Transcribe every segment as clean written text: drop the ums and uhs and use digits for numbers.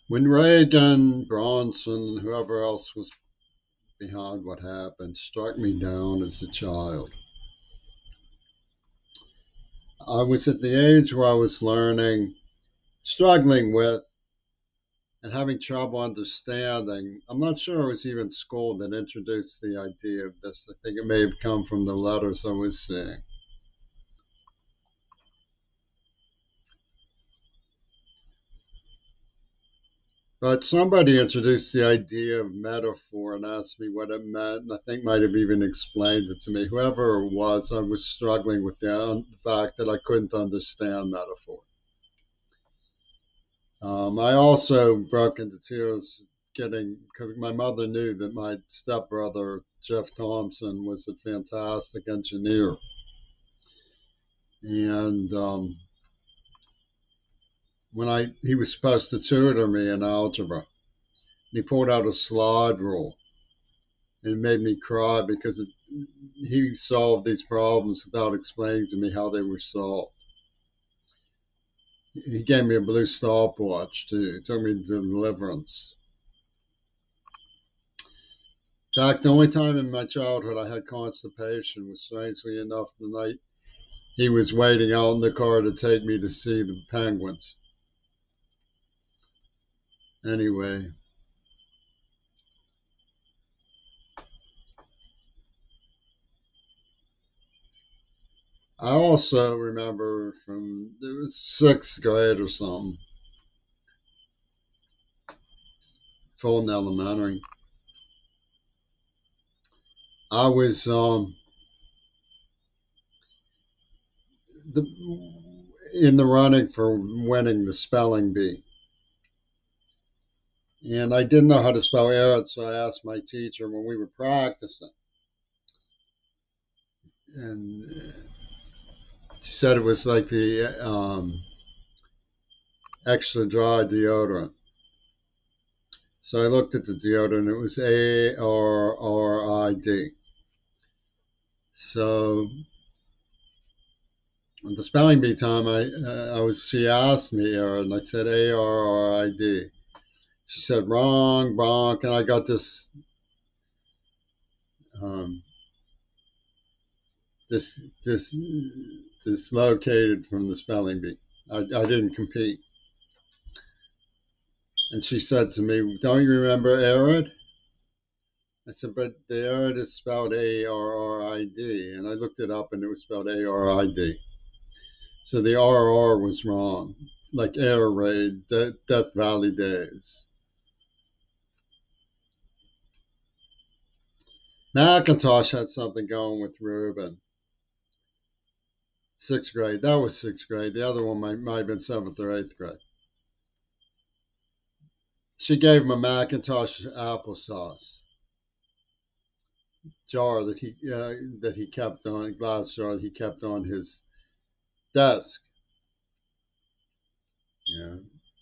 When Reagan, Bronson, whoever else was behind what happened, struck me down as a child, I was at the age where I was learning, struggling with, and having trouble understanding. I'm not sure it was even school that introduced the idea of this. I think it may have come from the letters I was seeing. But somebody introduced the idea of metaphor and asked me what it meant, and I think might have even explained it to me. Whoever it was, I was struggling with the fact that I couldn't understand metaphor. I also broke into tears getting, cause my mother knew that my stepbrother, Jeff Thompson, was a fantastic engineer. And he was supposed to tutor me in algebra, he pulled out a slide rule and it made me cry because he solved these problems without explaining to me how they were solved. He gave me a blue stopwatch too. He took me to Deliverance. In fact, the only time in my childhood I had constipation was, strangely enough, the night he was waiting out in the car to take me to see the penguins. Anyway, I also remember from, it was sixth grade or something, Fulton Elementary. I was the, in the running for winning the spelling bee. And I didn't know how to spell Arad, so I asked my teacher when we were practicing. And she said it was like the extra dry deodorant. So I looked at the deodorant, it was ARRID. So at the spelling bee time, she asked me, and I said ARRID. She said, wrong, bonk, and I got um, this, this, dislocated from the spelling bee. I didn't compete. And she said to me, don't you remember Arid? I said, but the Arid is spelled ARRID. And I looked it up and it was spelled ARID. So the RR was wrong, like Air Raid, Death Valley Days. Macintosh had something going with Ruben. Sixth grade. That was sixth grade. The other one might have been seventh or eighth grade. She gave him a Macintosh applesauce jar that he kept on, glass jar that he kept on his desk. Yeah.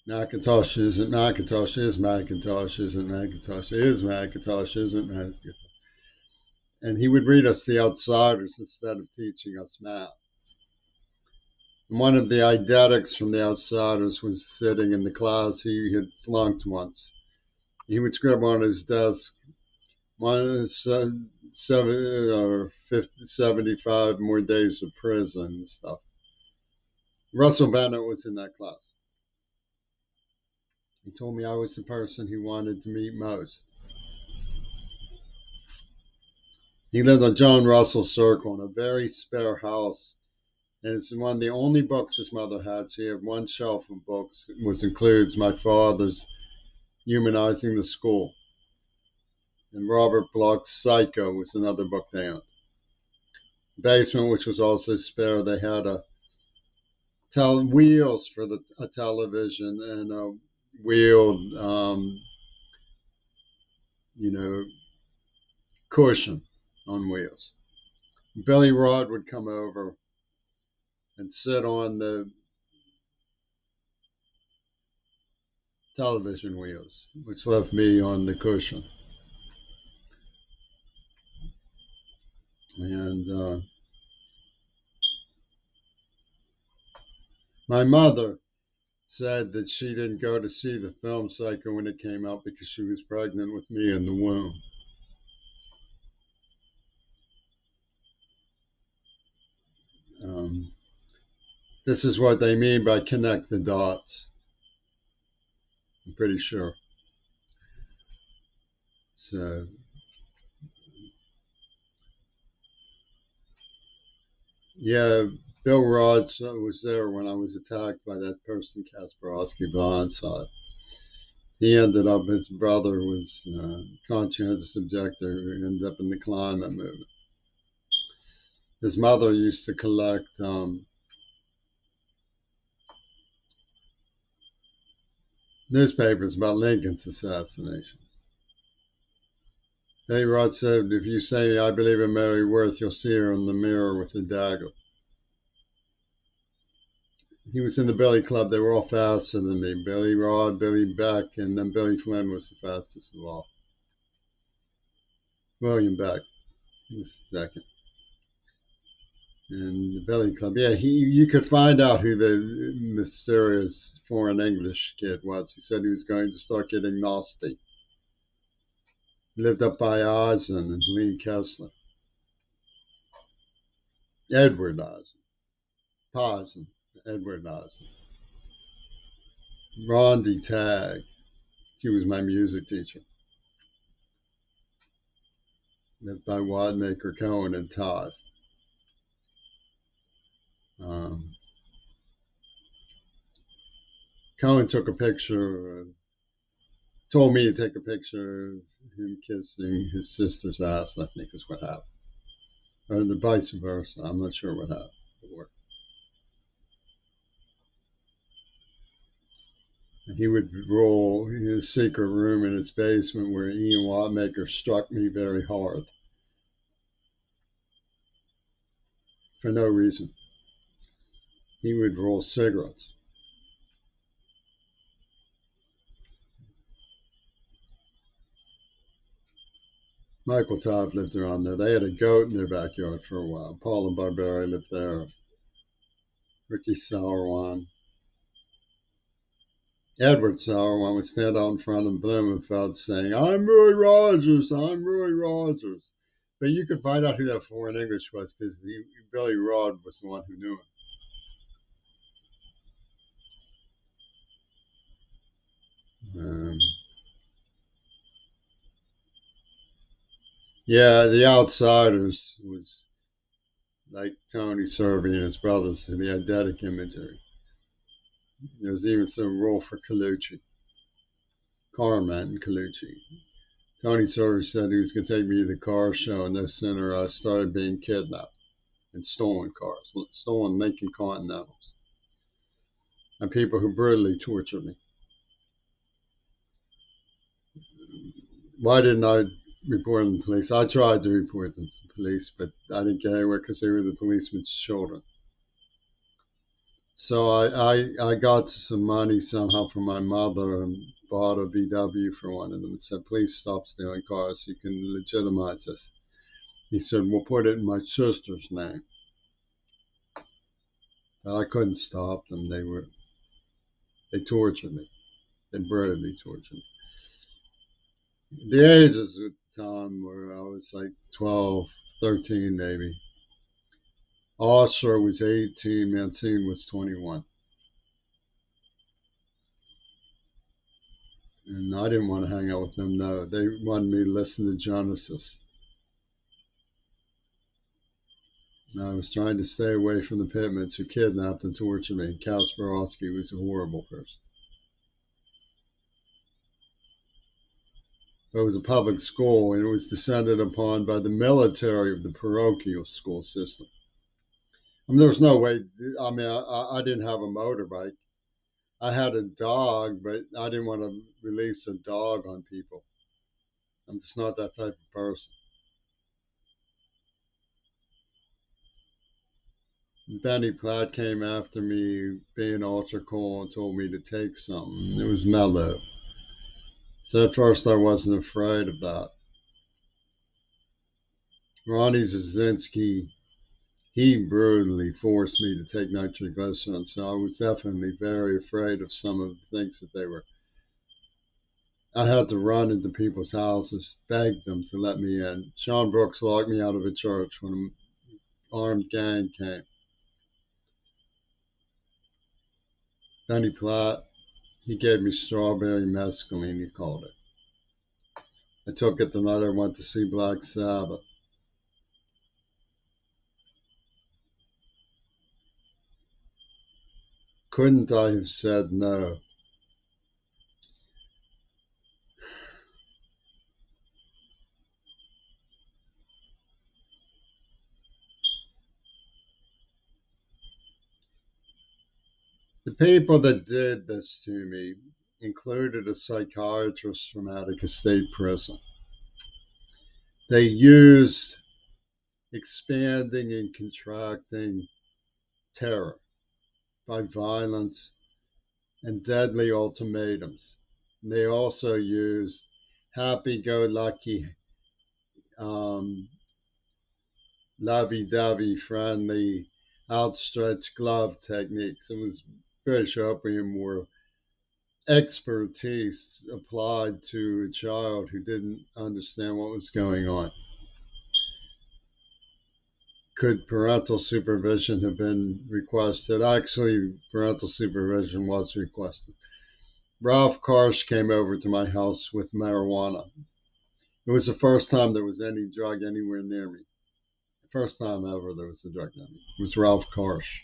Macintosh isn't Macintosh is Macintosh isn't Macintosh is Macintosh isn't Macintosh. And he would read us The Outsiders instead of teaching us math. And one of the eidetics from The Outsiders was sitting in the class he had flunked once. He would scribble on his desk, 75 more days of prison and stuff. Russell Bennett was in that class. He told me I was the person he wanted to meet most. He lived on John Russell Circle in a very spare house. And it's one of the only books his mother had. She had one shelf of books, which includes my father's Humanizing the School. And Robert Bloch's Psycho was another book they owned. The basement, which was also spare, they had wheels for a television and a wheeled, you know, cushion on wheels. Billy Rod would come over and sit on the television wheels, which left me on the cushion. And my mother, said that she didn't go to see the film Psycho when it came out because she was pregnant with me in the womb. Um, this is what they mean by connect the dots. I'm pretty sure. So, yeah, Bill Rods was there when I was attacked by that person, Kasparowski Blindside. He ended up, his brother was a conscientious objector who ended up in the climate movement. His mother used to collect newspapers about Lincoln's assassination. Billy Rod said, if you say, I believe in Mary Worth, you'll see her in the mirror with a dagger. He was in the Billy Club. They were all faster than me. Billy Rod, Billy Beck, and then Billy Flynn was the fastest of all. William Beck was second. And the Billy Club, yeah, you could find out who the mysterious foreign English kid was. He said he was going to start getting nasty. He lived up by Ozen and Lee Kessler. Edward Ozen. Posen. Edward Ozen. Rondi Tagg. He was my music teacher. Lived by Wadmaker Cohen and Todd. Um, Cohen took a picture, told me to take a picture of him kissing his sister's ass, I think is what happened. Or the vice versa. I'm not sure what happened. And he would roll in his secret room in his basement where Ian Wadmaker struck me very hard for no reason. He would roll cigarettes. Michael Todd lived around there. They had a goat in their backyard for a while. Paul and Barbera lived there. Ricky Sauerwein. Edward Sauerwein would stand out in front of Blumenfeld saying, I'm Roy Rogers, I'm Roy Rogers. But you could find out who that foreign English was because Billy Rod was the one who knew him. Yeah, The Outsiders was like Tony Serby and his brothers, the eidetic imagery. There's even some role for Colucci, Carmen and Colucci. Tony Serby said he was going to take me to the car show, and no sooner I started being kidnapped and stolen cars, stolen Lincoln Continentals, and people who brutally tortured me. Why didn't I report them to the police? I tried to report them to the police, but I didn't get anywhere because they were the policeman's children. So I got some money somehow from my mother and bought a VW for one of them and said, please stop stealing cars. You can legitimize this. He said, we'll put it in my sister's name. But I couldn't stop them. They tortured me. They brutally tortured me. The ages at the time where I was like 12, 13 maybe. Osher was 18, Mancine was 21. And I didn't want to hang out with them, no. They wanted me to listen to Genesis. And I was trying to stay away from the Pittmans who kidnapped and tortured me. Kasparowski was a horrible person. It was a public school, and it was descended upon by the military of the parochial school system. I mean, there was no way. I mean, I didn't have a motorbike. I had a dog, but I didn't want to release a dog on people. I'm just not that type of person. Benny Platt came after me, being ultra cool, and told me to take something. It was mellow. So at first I wasn't afraid of that. Ronnie Zazinski he brutally forced me to take nitroglycerin. So I was definitely very afraid of some of the things that they were. I had to run into people's houses, beg them to let me in. Sean Brooks locked me out of a church when an armed gang came. Benny Platt, he gave me strawberry mescaline, he called it. I took it the night I went to see Black Sabbath. Couldn't I have said no? The people that did this to me included a psychiatrist from Attica State Prison. They used expanding and contracting terror by violence and deadly ultimatums. And they also used happy-go-lucky, um, lovey-dovey, friendly, outstretched glove techniques. It was British opium were expertise applied to a child who didn't understand what was going on. Could parental supervision have been requested? Actually, parental supervision was requested. Ralph Karsh came over to my house with marijuana. It was the first time there was any drug anywhere near me. The first time ever there was a drug near me. It was Ralph Karsh.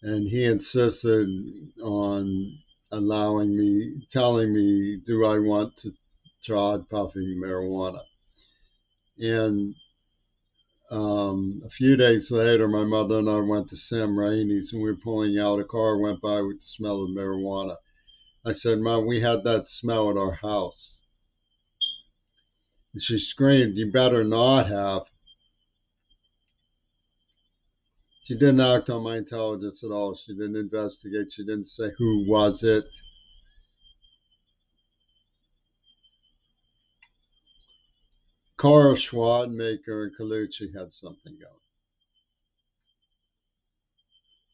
And he insisted on allowing me, telling me, do I want to try puffing marijuana? And a few days later, my mother and I went to Sam Rainey's and we were pulling out. A car went by with the smell of marijuana. I said, Mom, we had that smell at our house. And she screamed, you better not have. She didn't act on my intelligence at all. She didn't investigate. She didn't say who was it. Carl Schwadmaker and Colucci had something going.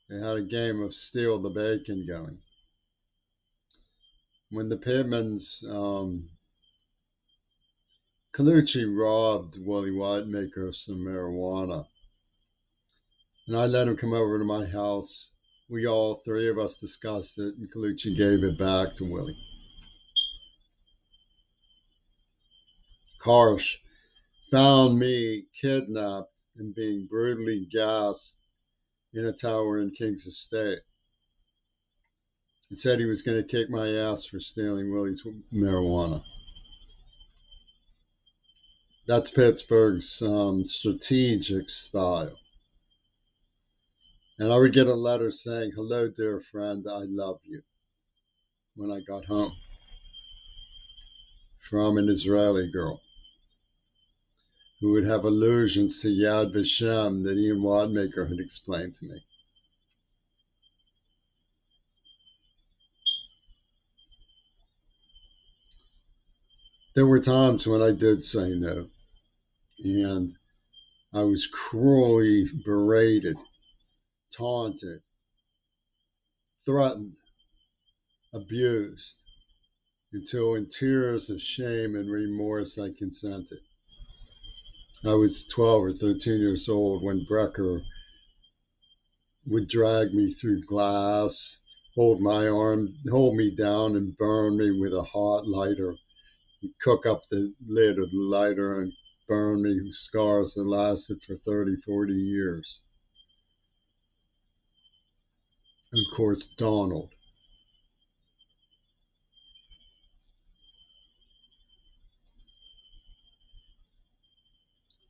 They had a game of steal the bacon going. When the Pittmans, Colucci robbed Willie Whitemaker of some marijuana. And I let him come over to my house. We all three of us discussed it, and Colucci gave it back to Willie. Karsh found me kidnapped and being brutally gassed in a tower in King's Estate. He said he was going to kick my ass for stealing Willie's marijuana. That's Pittsburgh's strategic style. And I would get a letter saying, hello, dear friend, I love you, when I got home from an Israeli girl who would have allusions to Yad Vashem that Ian Wadmaker had explained to me. There were times when I did say no, and I was cruelly berated, taunted, threatened, abused, until in tears of shame and remorse I consented. I was 12 or 13 years old when Brecker would drag me through glass, hold my arm, hold me down and burn me with a hot lighter. He'd cook up the lid of the lighter and burn me with scars that lasted for 30, 40 years. And of course, Donald.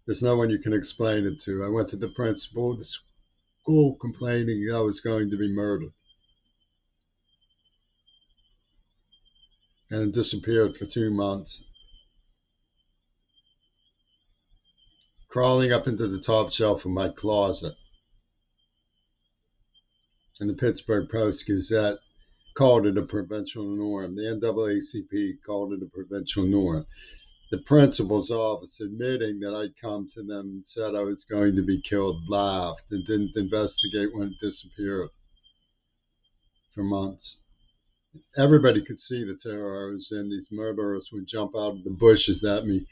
There's no one you can explain it to. I went to the principal of the school complaining I was going to be murdered. And disappeared for 2 months. Crawling up into the top shelf of my closet. And the Pittsburgh Post-Gazette called it a provincial norm. The NAACP called it a provincial norm. the principal's office admitting that I'd come to them and said I was going to be killed, laughed, and didn't investigate when it disappeared for months. Everybody could see the terror I was in. These murderers would jump out of the bushes at me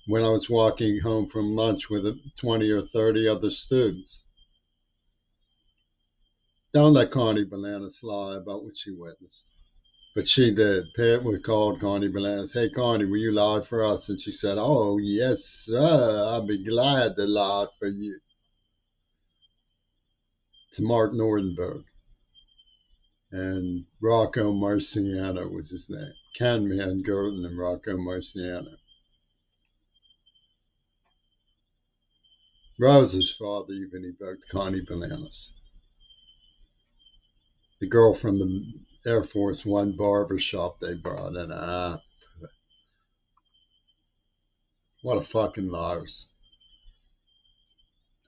when I was walking home from lunch with 20 or 30 other students. Don't let Connie Bananas lie about what she witnessed. But she did. Pitt was called Connie Bananas. Hey, Connie, will you lie for us? And she said, oh, yes, sir. I'll be glad to lie for you. It's Mark Nordenberg. And Rocco Marciano was his name. Ken Van Gerten and Rocco Marciano. Rose's father even evoked Connie Bananas, the girl from the Air Force One barber shop they brought in. What a fucking liars.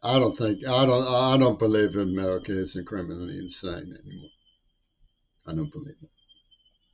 I don't believe that America isn't criminally insane anymore. I don't believe it.